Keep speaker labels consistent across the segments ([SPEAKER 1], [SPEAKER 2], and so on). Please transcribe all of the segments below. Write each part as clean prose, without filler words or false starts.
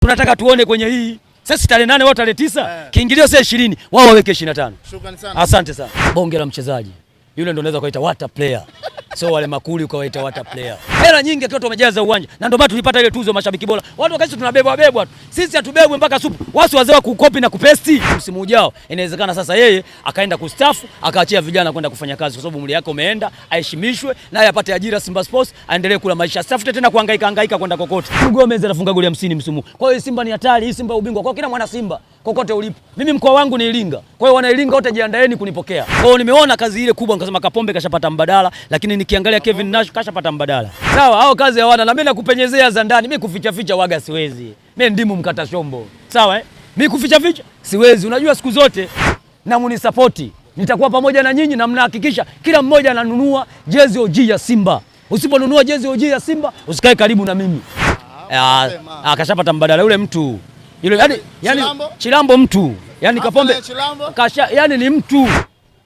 [SPEAKER 1] Tunataka tuone kwenye hii. Sasa tarehe 8 wao tarehe 9, kiingilio sasa 20, wao waweke 25.
[SPEAKER 2] Shukrani sana.
[SPEAKER 1] Asante sana. Bonge la mchezaji. Yule ndio unaweza kuita water player. Sio wale makuli ukawaita water player. Hela nyingi akiwa tumejaza uwanja. Na ndio maana tulipata ile tuzo mashabiki bora. Watu wakati tunabebwa tu. Sisi hatubebwi mpaka supu. Watu wazee wa kukopi na kupesti. Msimu ujao inawezekana sasa yeye akaenda kustafu, akaachia vijana kwenda kufanya kazi kwa sababu umri yake umeenda, aheshimishwe naye apate ajira Simba Sports, aendelee kula maisha. Sitafute tena kuhangaika kwenda kokote. Gomez anafunga goli 50 msimu. Kwa hiyo Simba ni hatari, hii Simba ubingwa. Kwa kila mwana Simba kokote ulipo. Mimi mkoa wangu ni Iringa. Kwa hiyo wana Iringa wote jiandaeni kunipokea. Kwa hiyo nimeona kazi ile kubwa nikasema Kapombe kashapata mbadala, lakini nikiangalia Kevin Nash kashapata mbadala. Sawa, hao kazi hawana na mimi nakupenyezea za ndani. Mimi kuficha waga siwezi. Mimi ndimu mkata shombo. Sawa Mimi kuficha siwezi. Unajua siku zote na munisapoti. Nitakuwa pamoja na nyinyi na mnahakikisha kila mmoja ananunua jezi OG ya Simba. Usiponunua jezi OG ya Simba, usikae karibu na mimi. Kashapata mbadala yule mtu. Yule yani Chilambo mtu. Yani Kapombe yani ni mtu.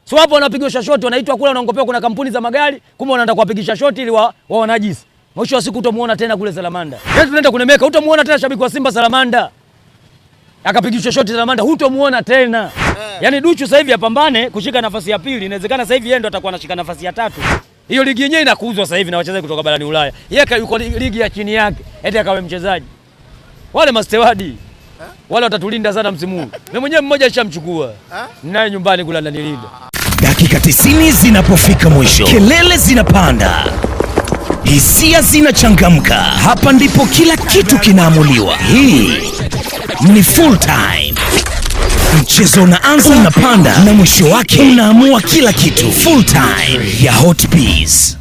[SPEAKER 1] Sio hapo wanapigwa shoti wanaitwa kule wanaongopewa kuna kampuni za magari, kumbe wanaenda kuwapigisha shoti ili wanajisi. Mwisho wa siku utamuona tena kule Salamanda. Yetu tunaenda kunemeka, utamuona tena shabiki wa Simba Salamanda. Akapigishwa shoti Salamanda, hutamuona tena. Yani Duchu sasa hivi apambane kushika nafasi ya pili, inawezekana sasa hivi yeye ndo atakuwa anashika nafasi ya 3. Hiyo ligi yenyewe inakuuzwa sasa hivi na wachezaji kutoka barani Ulaya. Yeye yuko ligi ya chini yake, eti akawe mchezaji. Wale mastewadi wale watatulinda sana msimu huu. Mimi mwenyewe mmoja nishamchukua. Naye nyumbani kula ananilinda.
[SPEAKER 3] Dakika 90 zinapofika mwisho, kelele zinapanda, hisia zinachangamka. Hapa ndipo kila kitu kinaamuliwa. Hii ni full time. Mchezo unaanza, unapanda na mwisho wake unaamua kila kitu. Full time ya Hot Peas.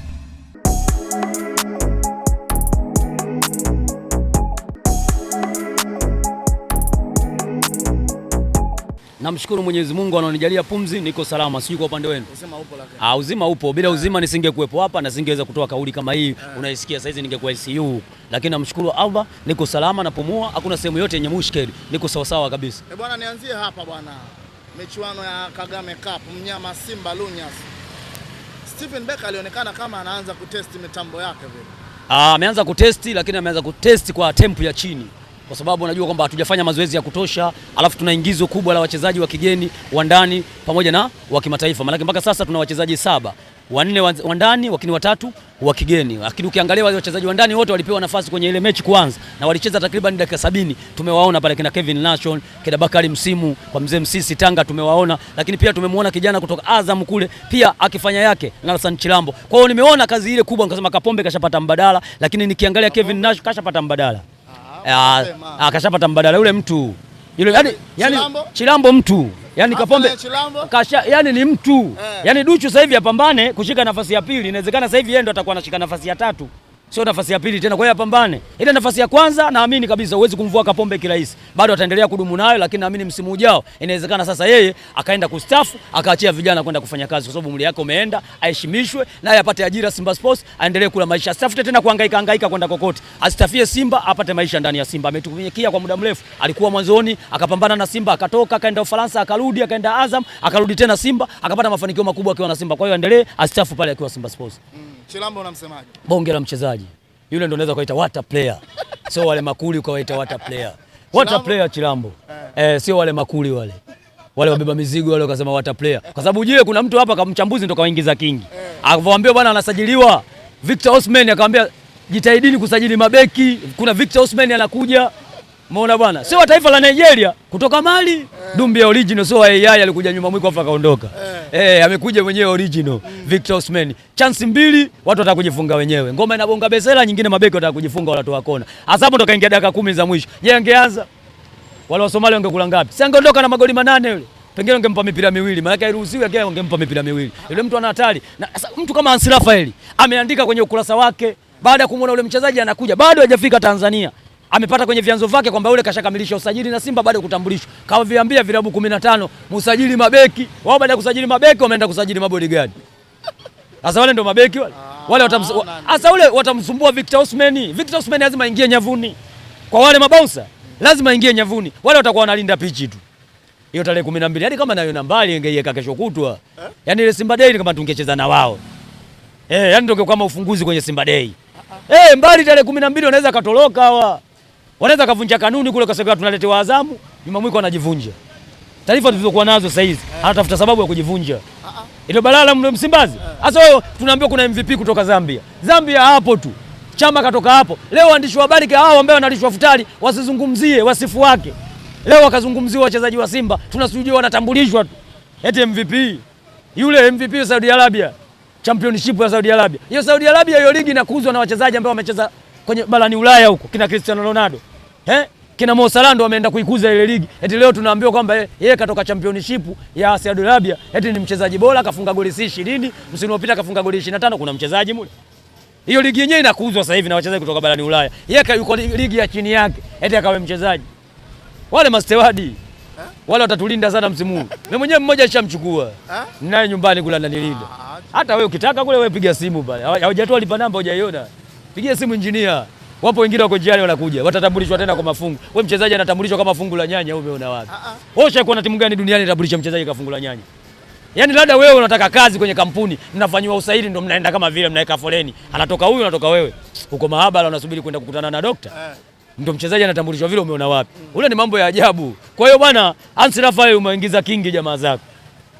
[SPEAKER 1] Namshukuru Mwenyezi Mungu ananijalia pumzi, niko salama. Sijui kwa upande wenu.
[SPEAKER 2] Uzima upo lakini.
[SPEAKER 1] Uzima upo. Bila uzima nisingekuepo hapa na singeweza kutoa kauli kama hii. Unaisikia sasa hizi ningekuwa ICU. Lakini namshukuru Allah, niko salama napumua, hakuna sehemu yote yenye mushkeli. Niko sawa sawa kabisa.
[SPEAKER 2] Bwana nianzie hapa bwana. Michuano ya Kagame Cup, mnyama Simba Lunyas. Stephen Becker alionekana kama anaanza kutesti mitambo yake vile.
[SPEAKER 1] Ameanza kutesti lakini ameanza kutesti kwa tempo ya chini. Kwa sababu unajua kwamba hatujafanya mazoezi ya kutosha, alafu tuna ingizo kubwa la wachezaji wa kigeni, wa ndani pamoja na wa kimataifa. Maana mpaka sasa tuna wachezaji 7, 4 wa ndani, lakini 3 wa kigeni. Lakini ukiangalia wale wachezaji wa ndani wote walipewa nafasi kwenye ile mechi kwanza na walicheza takriban dakika 70. Tumewaona pale kina Kevin Nation, kina Bakari Msimu, kwa mzee Msisi Tanga tumewaona, lakini pia tumemwona kijana kutoka Azam kule pia akifanya yake Nelson Chilambo. Kwa hiyo nimeona kazi ile kubwa nikasema Kapombe kashapata mbadala, lakini nikiangalia Kevin Nash kashapata mbadala. Akashapata mbadala yule mtu. Yule yani Chilambo mtu. Yani Kapombe yani ni mtu. Yani Duchu sasa hivi apambane kushika nafasi ya pili, inawezekana sasa hivi yeye ndo atakuwa anashika nafasi ya 3. Sio nafasi ya pili tena, kwa hiyo apambane. Ile nafasi ya kwanza naamini kabisa huwezi kumvua Kapombe kirahisi. Bado ataendelea kudumu nayo, lakini naamini msimu ujao inawezekana sasa yeye akaenda kustafu, akaachia vijana kwenda kufanya kazi kwa sababu umri yake umeenda, aheshimishwe naye apate ajira Simba Sports, aendelee kula maisha. Sitafute tena kuhangaika kwenda kokote. Asitafie Simba, apate maisha ndani ya Simba. Ametumikia kwa muda mrefu. Alikuwa mwanzoni, akapambana na Simba, akatoka, akaenda Ufaransa, akarudi, akaenda Azam, akarudi tena Simba, akapata mafanikio makubwa akiwa na Simba. Kwa hiyo aendelee asistafu pale akiwa Simba Sports.
[SPEAKER 2] Chilambo unamsemaje?
[SPEAKER 1] Bonge la mchezaji. Yule ndio unaweza kuita water player. Sio wale makuli ukawaita water player. Water player Chilambo. Sio wale makuli wale. Wale wabeba mizigo wale wakasema water player. Kwa sababu jiwe kuna mtu hapa kamchambuzi ndo kawaingiza kingi. Akawaambia bwana anasajiliwa Victor Osimhen, akamwambia jitahidini kusajili mabeki. Kuna Victor Osimhen anakuja. Umeona bwana? Sio wa taifa la Nigeria, kutoka Mali. Dumbia original, sio AI alikuja nyuma mwiko afa akaondoka. Amekuja mwenyewe original. Victor Osimhen. Chance 2 watu wataka kujifunga wenyewe. Ngoma inabonga besela, nyingine mabeki wataka kujifunga wala toa kona. Hasa hapo ndo kaingia dakika 10 za mwisho. Je, angeanza wale wa Somalia wangekula ngapi? Si angeondoka na magoli 8 yule. Pengine ungempa mipira 2, maana yake hairuhusiwi, yake ungempa mipira 2. Yule mtu ana hatari. Na mtu kama Ansel Rafael ameandika kwenye ukurasa wake baada ya kumuona yule mchezaji anakuja, bado hajafika Tanzania. Amepata kwenye vyanzo vyake kwamba yule kashakamilisha usajili na Simba bado kutambulishwa. Kawaambia vilabu 15 msajili mabeki. Wao baada ya kusajili mabeki wameenda kusajili mabodyguard. Sasa wale ndio mabeki wale. Wale sasa ule watamsumbua Victor Osimhen. Victor Osimhen lazima aingie nyavuni. Kwa wale mabouncer lazima aingie nyavuni. Wale watakuwa wanalinda pichi tu. Hiyo tarehe 12. Yaani kama nayo nambari ingeiweka kesho kutwa. Yaani ile Simba Day kama tungecheza na wao. Yaani ndio kama ufunguzi kwenye Simba Day. Mbali tarehe 12 wanaweza katoroka hawa. Wanaweza kavunja kanuni kule kwa sababu tunaletewa Azamu, Juma Mwiko anajivunja. Taarifa tulizokuwa nazo sasa hizi, anatafuta sababu ya kujivunja. Ile balala Msimbazi. Sasa wewe tunaambiwa kuna MVP kutoka Zambia. Zambia hapo tu. Chama katoka hapo. Leo waandishi wa habari hao ambao wanalishwa futari wasizungumzie wasifu wake. Leo wakazungumziwa wachezaji wa Simba, tunasujua wanatambulishwa tu. Eti MVP. Yule MVP wa Saudi Arabia. Championship ya Saudi Arabia. Hiyo Saudi Arabia hiyo ligi inakuzwa na wachezaji ambao wamecheza kwenye barani Ulaya huko, kina Cristiano Ronaldo. Kina Mo Salah ndo wameenda kuikuza ile ligi. Eti leo tunaambiwa kwamba yeye katoka championship ya Saudi Arabia, eti ni mchezaji bora, kafunga goli 20, msimu uliopita kafunga goli 25, kuna mchezaji mule. Hiyo ligi yenyewe inakuzwa sasa hivi na wachezaji kutoka barani Ulaya. Yeye yuko ligi ya chini yake, eti akawe mchezaji. Wale mastewadi wale watatulinda sana msimu huu. Mimi mwenyewe mmoja nishamchukua. Naye nyumbani kula ananilinda. Hata wewe ukitaka kule wewe piga simu pale. Hawajatoa lipa namba hujaiona. Pigia simu engineer. Wapo wengine wako njiani wanakuja. Watatambulishwa tena kwa mafungu. Wewe mchezaji anatambulishwa kama fungu la nyanya, wewe umeona wapi? Wewe ushakuwa na timu gani duniani inatambulisha mchezaji kama fungu la nyanya? Yaani labda wewe unataka kazi kwenye kampuni, mnafanywa usaili ndio mnaenda kama vile mnaweka foleni. Anatoka huyu anatoka wewe. Uko maabara unasubiri kwenda kukutana na dokta. Ndio mchezaji anatambulishwa vile, umeona wapi? Ule ni mambo ya ajabu. Kwa hiyo bwana, Hans Raphael umeingiza kingi jamaa zako.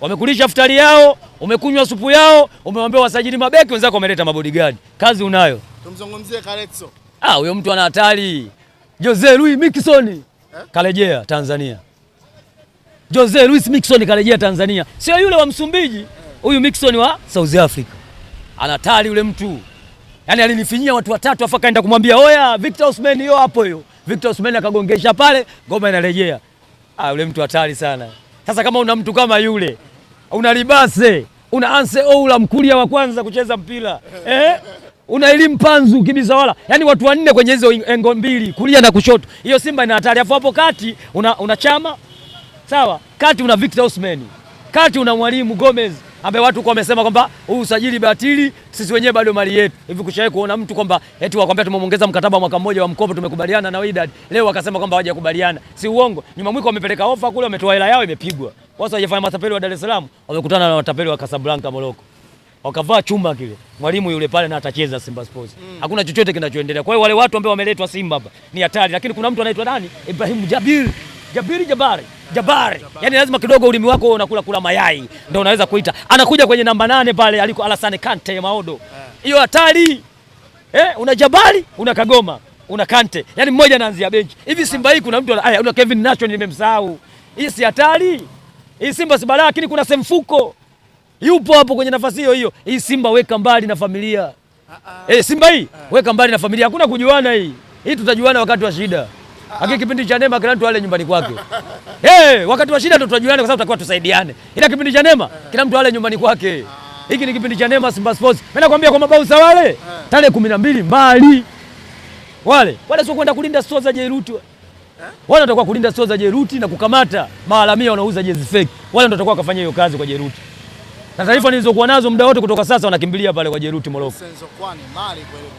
[SPEAKER 1] Wamekulisha futari yao, umekunywa supu yao, umewaambia wasajili mabeki, wenzako wameleta mabodyguard. Kazi unayo.
[SPEAKER 2] Tumzungumzie Karetso.
[SPEAKER 1] Huyo mtu ana hatari. Jose Luis Miquissone karejea Tanzania. Jose Luis Miquissone karejea Tanzania. Sio yule wa Msumbiji, huyu Miquissone wa South Africa. Ana hatari yule mtu. Yaani alinifinyia watu watatu afa kaenda kumwambia, "Oya, Victor Osimhen hiyo hapo hiyo." Victor Osimhen akagongesha pale, ngoma inarejea. Yule mtu hatari sana. Sasa kama una mtu kama yule, una Libase, una Anse Oula mkulia wa kwanza kucheza mpira. Una Elim Panzu Kibisawala. Yaani watu wanne kwenye hizo engo mbili, kulia na kushoto. Hiyo Simba ina hatari. Hapo kati una Chama. Sawa? Kati una Victor Osimhen. Kati una Mwalimu Gomez, ambaye watu kwa wamesema kwamba huu usajili batili, sisi wenyewe bado mali yetu. Hivi kushawahi kuona mtu kwamba eti wakwambia tumemongeza mkataba mwaka mmoja wa mkopo, tumekubaliana na Wydad. Leo wakasema kwamba hawajakubaliana. Si uongo. Juma Mwiko wamepeleka ofa kule, wametoa hela yao imepigwa. Watu hawajafanya matapeli wa Dar es Salaam, wamekutana na matapeli wa Casablanca Morocco. Wakavaa chuma kile. Mwalimu yule pale na atacheza Simba Sports. Hakuna chochote kinachoendelea. Kwa hiyo wale watu ambao wameletwa Simba hapa ni hatari, lakini kuna mtu anaitwa nani? Ibrahim Jabari. Yaani lazima kidogo ulimi wako unakula mayai ndio unaweza kuita. Anakuja kwenye namba 8 pale aliko Alassane Kante Maodo. Hiyo hatari. Una Jabari, una Kagoma, una Kante. Yaani mmoja anaanzia benchi. Hivi Simba hii kuna mtu una Kevin Nacho nimemsahau. Hii si hatari. Hii Simba si balaa, lakini kuna Semfuko. Yupo hapo kwenye nafasi hiyo. Hii Simba weka mbali na familia. Simba hii weka mbali na familia. Hakuna kujuana hii. Hii tutajuana wakati wa shida. Haki kipindi cha neema kila mtu ale nyumbani kwake. Wakati wa shida tutajuana kwa sababu tutakuwa tusaidiane. Ila kipindi cha neema kila mtu ale nyumbani kwake. Hiki ni kipindi cha neema Simba Sports. Mimi nakwambia kwa mabausa wale tarehe 12 mbali. Wale sio kwenda kulinda store za Jairuti. Wale watakuwa kulinda store za Jairuti na kukamata maharamia wanauza jezi fake. Wale ndio watakuwa kufanya hiyo kazi kwa Jairuti. Na taarifa nilizokuwa nazo muda wote kutoka sasa wanakimbilia pale kwa Jairuti Morocco.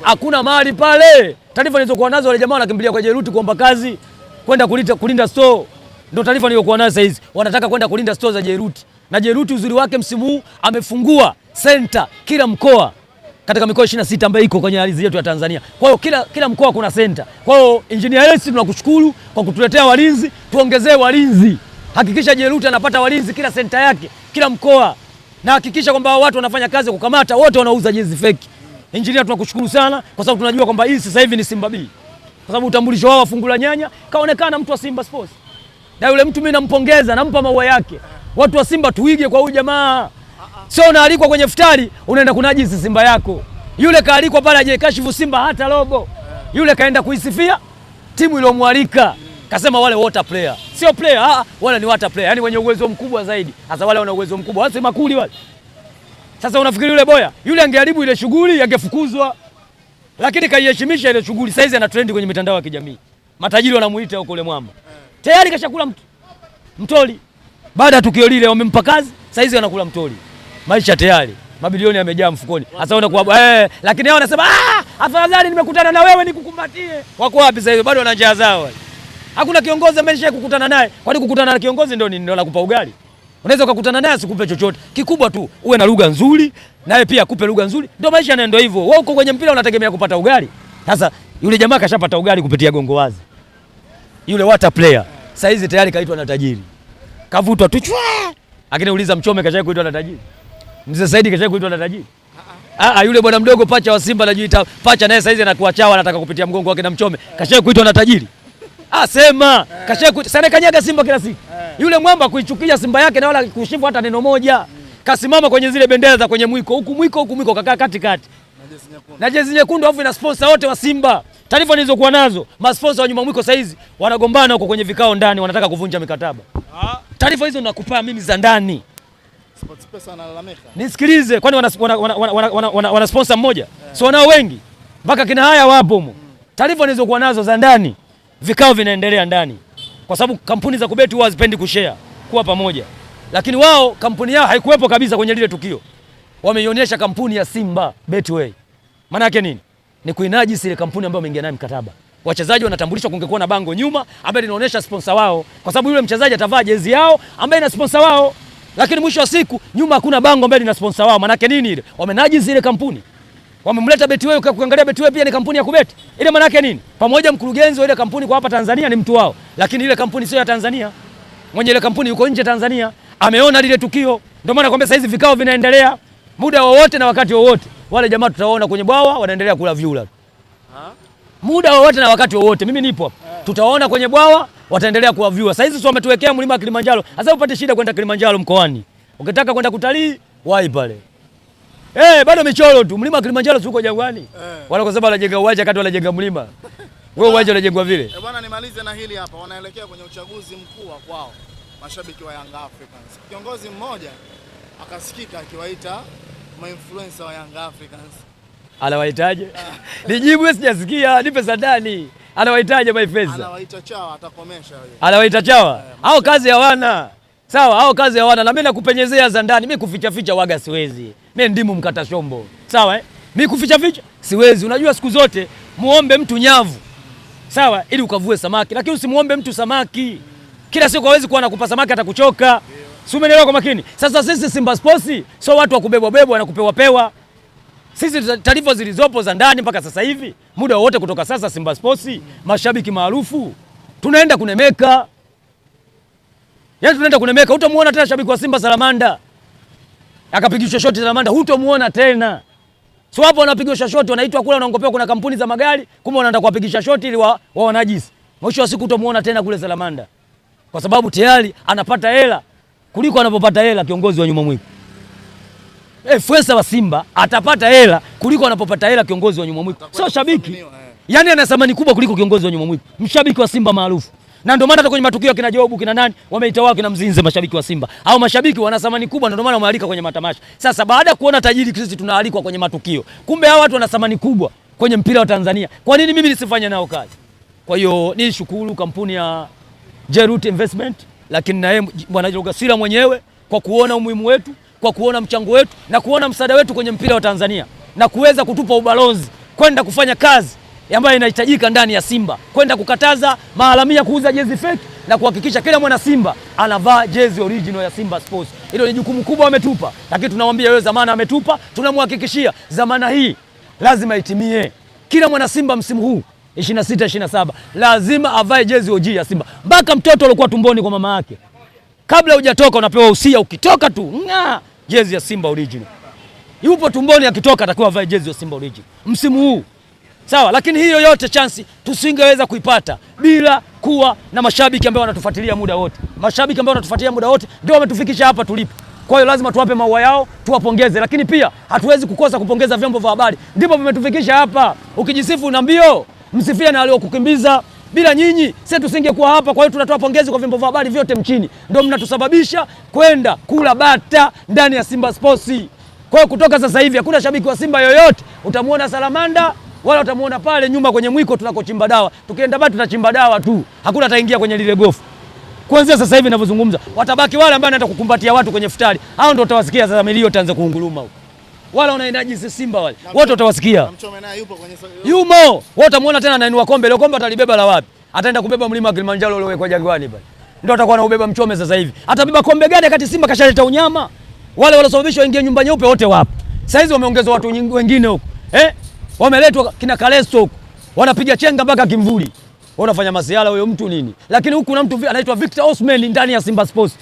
[SPEAKER 1] Hakuna mali pale. Taarifa nilizokuwa nazo wale jamaa wanakimbilia kwa Jairuti kuomba kazi, kwenda kulinda store. Ndio taarifa niliyokuwa nazo hizi. Wanataka kwenda kulinda store za Jairuti. Na Jairuti uzuri wake msimu huu amefungua center kila mkoa katika mikoa 26 ambayo iko kwenye ardhi yetu ya Tanzania. Kwa hiyo kila mkoa kuna center. Kwa hiyo Engineer Hersi tunakushukuru kwa kutuletea walinzi, tuongezee walinzi. Hakikisha Jairuti anapata walinzi kila center yake, kila mkoa. Na hakikisha kwamba watu wanafanya kazi kukamata wote wanauza jezi fake. Engineer tunakushukuru sana kwa sababu tunajua kwamba hii sasa hivi ni Simba B. Kwa sababu utambulisho wao fungu la nyanya kaonekana mtu wa Simba Sports. Na yule mtu mimi nampongeza, nampa maua yake. Watu wa Simba tuige kwa huyu jamaa. Sio unaalikwa kwenye futari unaenda kunajisi Simba yako. Yule kaalikwa pale aje kashifu Simba hata robo. Yule kaenda kuisifia timu iliyomwalika. Kasema wale water player. Sio player, wale ni water player. Yaani wenye uwezo mkubwa zaidi. Sasa wale wana uwezo mkubwa. Wale si makuli wale. Sasa unafikiri yule boya, yule angeharibu ile shughuli angefukuzwa. Lakini kaiheshimisha ile shughuli. Sasa hizi ana trend kwenye mitandao ya kijamii. Matajiri wanamuita huko yule mwamba. Tayari kashakula mtoli. Baada ya tukio lile wamempa kazi, sasa hizi anakula mtoli. Maisha tayari. Mabilioni yamejaa mfukoni. Sasa unakuwa lakini hao wanasema afadhali nimekutana na wewe nikukumbatie. Wako wapi sasa hivi? Bado wana njaa zao. Hakuna kiongozi amesha kukutana naye. Kwani kukutana na kiongozi ndio nakupa ugali? Unaweza ukakutana naye asikupe chochote. Kikubwa tu uwe na lugha nzuri, naye pia akupe lugha nzuri. Ndio maisha yanaenda hivyo. Wewe uko kwenye mpira unategemea kupata ugali. Sasa yule jamaa kashapata ugali kupitia Gongo Wazi. Yule water player sasa hizi tayari kaitwa na tajiri. Kavutwa tu chwa. Lakini uliza Mchome kashaye kuitwa na tajiri. Mzee Saidi kashaye kuitwa na tajiri. Yule bwana mdogo pacha wa Simba anajiita pacha, naye sasa hizi anakuwa chawa, anataka kupitia mgongo wake na Mchome. Kashaye kuitwa na tajiri. Sema, kashaye kuitwa. Sana kanyaga Simba kila siku. Yule mwamba kuichukia Simba yake na wala kushifu hata neno moja. Kasimama kwenye zile bendera za kwenye mwiko, huku mwiko kakaa katikati. Na jezi nyekundu afu ina sponsor wote wa Simba. Taarifa nilizokuwa nazo, masponsor wa nyuma mwiko sasa hizi wanagombana huko kwenye vikao ndani, wanataka kuvunja mikataba. Taarifa hizo nakupa mimi za ndani.
[SPEAKER 2] SportPesa analalamika.
[SPEAKER 1] Nisikilize, kwani wana sponsor mmoja? So wanao wengi. Mpaka kina haya wapo huko. Taarifa nilizokuwa nazo za ndani, vikao vinaendelea ndani. Kwa sababu kampuni za kubeti huwa hazipendi kushare kuwa pamoja. Lakini wao kampuni yao haikuwepo kabisa kwenye lile tukio. Wameionyesha kampuni ya Simba Betway. Maana yake nini? Ni kuinajisi ile kampuni ambayo wameingia nayo mkataba. Wachezaji wanatambulishwa, kungekuwa na bango nyuma ambaye linaonyesha sponsor wao, kwa sababu yule mchezaji atavaa jezi yao ambaye ina sponsor wao. Lakini mwisho wa siku nyuma hakuna bango ambaye lina sponsor wao. Maana yake nini ile? Wamenajisi ile kampuni. Wamemleta Betway, ukiangalia Betway pia ni kampuni ya kubeti. Ile maana yake nini? Pamoja mkurugenzi wa ile kampuni kwa hapa Tanzania ni mtu wao, lakini ile kampuni sio ya Tanzania. Mwenye ile kampuni yuko nje Tanzania. Ameona lile tukio. Ndio maana nakwambia sasa hizi vikao vinaendelea muda wowote na wakati wowote. Wale jamaa tutawaona kwenye bwawa wanaendelea kula vyura. Muda wowote na wakati wowote. Mimi nipo hapa. Tutawaona kwenye bwawa wataendelea kula vyura. Sasa hizi sio wametuwekea mlima Kilimanjaro. Sasa upate shida kwenda Kilimanjaro mkoani. Ukitaka kwenda kutalii, wapi pale? Bado michoro tu. Mlima Kilimanjaro si uko Jangwani. Wala kwa sababu wanajenga uwanja kati wanajenga mlima. Wewe uwanja unajengwa vile.
[SPEAKER 2] Bwana, nimalize na hili hapa. Wanaelekea kwenye uchaguzi mkuu wa kwao, mashabiki wa Young Africans. Kiongozi mmoja akasikika akiwaita ma-influencer wa Young Africans.
[SPEAKER 1] Anawaitaje? Nijibu wewe, sijasikia, nipe za ndani. Anawaitaje ma-influencer?
[SPEAKER 2] Anawaita chawa, atakomesha yeye.
[SPEAKER 1] Anawaita chawa? Hao kazi hawana. Sawa, hao kazi hawana. Na mimi nakupenyezea za ndani. Mimi kuficha ficha waga siwezi. Mimi ndimu mkata shombo. Sawa Mimi kuficha ficha siwezi. Unajua siku zote muombe mtu nyavu. Sawa, ili ukavue samaki, lakini usimuombe mtu samaki. Kila siku hawezi kuwa anakupa samaki, atakuchoka. Si umeelewa kwa makini? Sasa sisi Simba Sports sio watu wa kubebwa bebwa na kupewa pewa. Sisi taarifa zilizopo za ndani mpaka sasa hivi, muda wote kutoka sasa Simba Sports, mashabiki maarufu, tunaenda kunemeka. Yaani tunaenda kunemeka, hutamuona tena shabiki wa Simba Salamanda. Akapigishwa shoti Salamanda, hutamuona tena. So hapo wanapigishwa shoti, wanaitwa kule, wanaongopewa kuna kampuni za magari, kumbe wanaenda kuwapigisha shoti ili wanajisi. Mwisho wa siku hutamuona tena kule Salamanda. Kwa sababu tayari anapata hela kuliko anapopata hela kiongozi wa nyuma mwiko. Fuesa wa Simba atapata hela kuliko anapopata hela kiongozi wa nyuma mwiko. Sio shabiki. Yaani ana thamani kubwa kuliko kiongozi wa nyuma mwiko. Mshabiki wa Simba maarufu. Na ndio maana hata kwenye matukio kina Jobu kina nani wameita wao kina Mzinze mashabiki wa Simba. Hao mashabiki wana thamani kubwa, ndio maana wamealika kwenye matamasha. Sasa baada ya kuona tajiri sisi tunaalikwa kwenye matukio. Kumbe hao watu wana thamani kubwa kwenye mpira wa Tanzania. Kwa nini mimi nisifanye nao kazi? Kwa hiyo nishukuru kampuni ya Jerut Investment, lakini na yeye Bwana Jogasira mwenyewe kwa kuona umuhimu wetu, kwa kuona mchango wetu na kuona msaada wetu kwenye mpira wa Tanzania na kuweza kutupa ubalozi kwenda kufanya kazi ambayo inahitajika ndani ya Simba, kwenda kukataza maharamia kuuza jezi fake na kuhakikisha kila mwana Simba anavaa jezi original ya Simba Sports. Hilo ni jukumu kubwa wametupa, lakini tunamwambia yeye zamana ametupa, tunamhakikishia zamana hii lazima itimie. Kila mwana Simba msimu huu 26-27 lazima avae jezi OG ya Simba. Mpaka mtoto alikuwa tumboni kwa mama yake, kabla hujatoka unapewa usia, ukitoka tu jezi ya Simba original. Yupo tumboni, akitoka atakuwa avae jezi ya Simba original msimu huu. Sawa, lakini hiyo yote chansi tusingeweza kuipata bila kuwa na mashabiki ambao wanatufuatilia muda wote. Mashabiki ambao wanatufuatilia muda wote ndio wametufikisha hapa tulipo. Kwa hiyo lazima tuwape maua yao, tuwapongeze, lakini pia hatuwezi kukosa kupongeza vyombo vya habari. Ndipo vimetufikisha hapa. Ukijisifu na mbio, msifia na aliyokukimbiza. Bila nyinyi sisi tusingekuwa hapa. Kwa hiyo tunatoa pongezi kwa vyombo vya habari vyote mchini. Ndio mnatusababisha kwenda kula bata ndani ya Simba Sports. Kwa hiyo kutoka sasa hivi hakuna shabiki wa Simba yoyote utamuona Salamanda wala utamuona pale nyuma kwenye mwiko tunakochimba dawa. Tukienda bado tutachimba dawa tu. Hakuna ataingia kwenye lile gofu. Kuanzia sasa hivi ninavyozungumza, watabaki wale ambao wanaenda kukumbatia watu kwenye futari. Hao ndio utawasikia sasa milio itaanza kuunguruma huko. Wala unaendaje Simba wale? Wote utawasikia.
[SPEAKER 2] Mchome naye yupo kwenye
[SPEAKER 1] Yumo. Wote utamuona tena anainua kombe. Leo kombe atalibeba la wapi? Ataenda kubeba mlima wa Kilimanjaro ule kwa Jangwani pale. Ndio atakuwa anaubeba Mchome sasa hivi. Atabeba kombe gani wakati Simba kashaleta unyama? Wale waliosababisha waingie nyumba nyeupe wote wapo. Sasa hizi wameongezwa watu wengine huko. Wameletwa kina Kaleso huko. Wanapiga chenga mpaka Kimvuli. unafanya masiala huyo mtu nini? Lakini huku kuna mtu anaitwa Victor Osimhen ndani ya Simba Sports.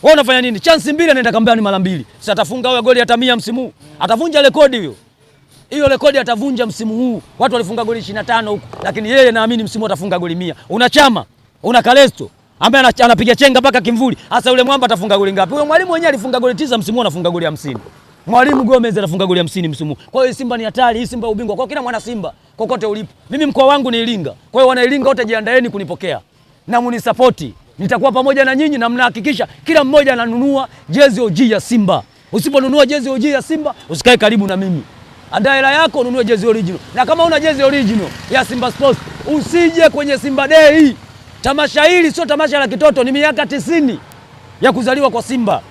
[SPEAKER 1] Wewe unafanya nini? Chance 2 anaenda kambani mara 2. Sasa atafunga huyo goli hata 100 msimu huu. Atavunja rekodi hiyo. Hiyo rekodi atavunja msimu huu. Watu walifunga goli 25 huko, lakini yeye naamini msimu atafunga goli 100. Una Chama, una Kalesto ambaye anapiga chenga mpaka kimvuli. Hasa yule mwamba atafunga goli ngapi? Huyo mwalimu mwenyewe alifunga goli 9 msimu huu, anafunga goli 50. Mwalimu Gomez anafunga goli 50 msimu. Kwa hiyo Simba ni hatari, hii Simba ubingwa. Kwa kila mwana Simba kokote ulipo. Mimi mkoa wangu ni Iringa. Kwa hiyo wana Iringa wote jiandaeni kunipokea. Na munisapoti. Nitakuwa pamoja na nyinyi na mnahakikisha kila mmoja ananunua jezi OG ya Simba. Usiponunua jezi OG ya Simba, usikae karibu na mimi. Andaa hela yako ununue jezi original. Na kama una jezi original ya Simba Sports, usije kwenye Simba Day. Tamasha hili sio tamasha la kitoto, ni miaka 90 ya kuzaliwa kwa Simba.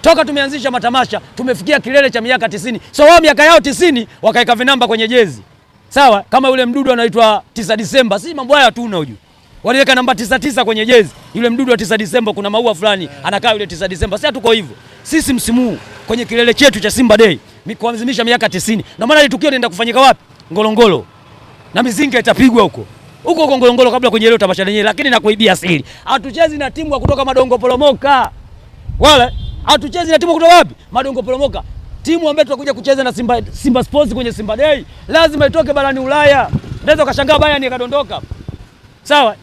[SPEAKER 1] Toka tumeanzisha matamasha, tumefikia kilele cha miaka 90. So wao miaka yao 90 wakaeka vinamba kwenye jezi. Sawa? Kama yule mdudu anaitwa 9 Disemba, si mambo haya tu unajua. Waliweka namba 99 kwenye jezi. Yule mdudu wa 9 Disemba kuna maua fulani, anakaa yule 9 Disemba. Sasa tuko hivyo. Sisi msimu huu kwenye kilele chetu cha Simba Day, kuadhimisha miaka 90. Na maana ile tukio linaenda kufanyika wapi? Ngorongoro. Na mizinga itapigwa huko. Huko Ngorongoro kabla kwenye ile tamasha lenyewe, lakini nakuibia siri. Hatuchezi na timu kutoka Madongo Poromoka. Wala hatuchezi na timu kutoka wapi? Madongo Poromoka. Timu ambayo tutakuja kucheza na Simba Sports kwenye Simba Day lazima itoke barani Ulaya. Unaweza ukashangaa Bayern ikadondoka. Sawa?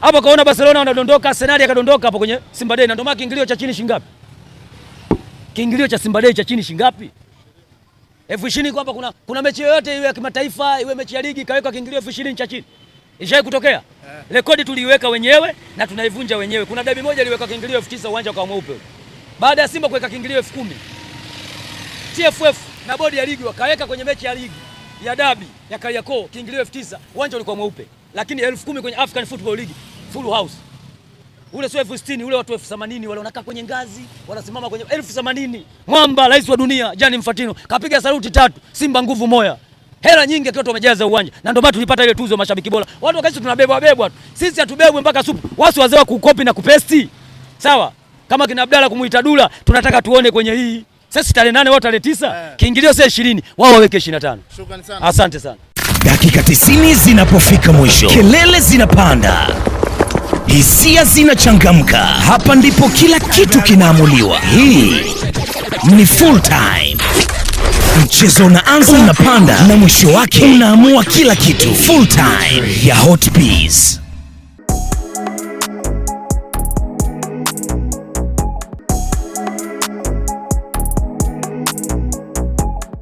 [SPEAKER 1] Hapa kaona Barcelona wanadondoka, Arsenal yakadondoka hapo kwenye Simba Day. Na ndio maana kiingilio cha chini shingapi? Kiingilio cha Simba Day cha chini shingapi? 20,000 kwamba kuna mechi yoyote iwe ya kimataifa, iwe mechi ya ligi kaweka kiingilio 20,000 cha chini. Ishai kutokea? Rekodi tuliiweka wenyewe na tunaivunja wenyewe. Kuna dabi moja iliweka kiingilio 9,000 uwanja kwa mweupe. Baada ya Simba kuweka kiingilio 10,000, TFF na bodi ya ligi wakaweka kwenye mechi ya ligi ya dabi ya Kariakoo kiingilio 9,000 uwanja ulikuwa mweupe. Lakini 10,000 kwenye African Football League full house. Ule sio 60,000, ule watu 80,000 wale wanakaa kwenye ngazi, wanasimama kwenye 80,000. Mwamba rais wa dunia Gianni Infantino kapiga saluti 3, Simba nguvu moja. Hela nyingi akiwa tumejaza uwanja. Na ndio maana tulipata ile tuzo mashabiki bora. Watu wakaisi tunabebwa tu. Sisi hatubebwi mpaka supu. Wasi wazee wa kukopi na kupesti. Sawa? Kama kina Abdalla kumuita Dula, tunataka tuone kwenye hii. Sasa tarehe 8 wao tarehe 9, kiingilio sasa 20, wao waweke 25.
[SPEAKER 2] Shukrani sana.
[SPEAKER 1] Asante sana.
[SPEAKER 3] Dakika 90 zinapofika mwisho, kelele zinapanda, hisia zinachangamka. Hapa ndipo kila kitu kinaamuliwa. Hii ni full time. Mchezo unaanza, unapanda na mwisho wake unaamua kila kitu. Full time ya Hot Peas.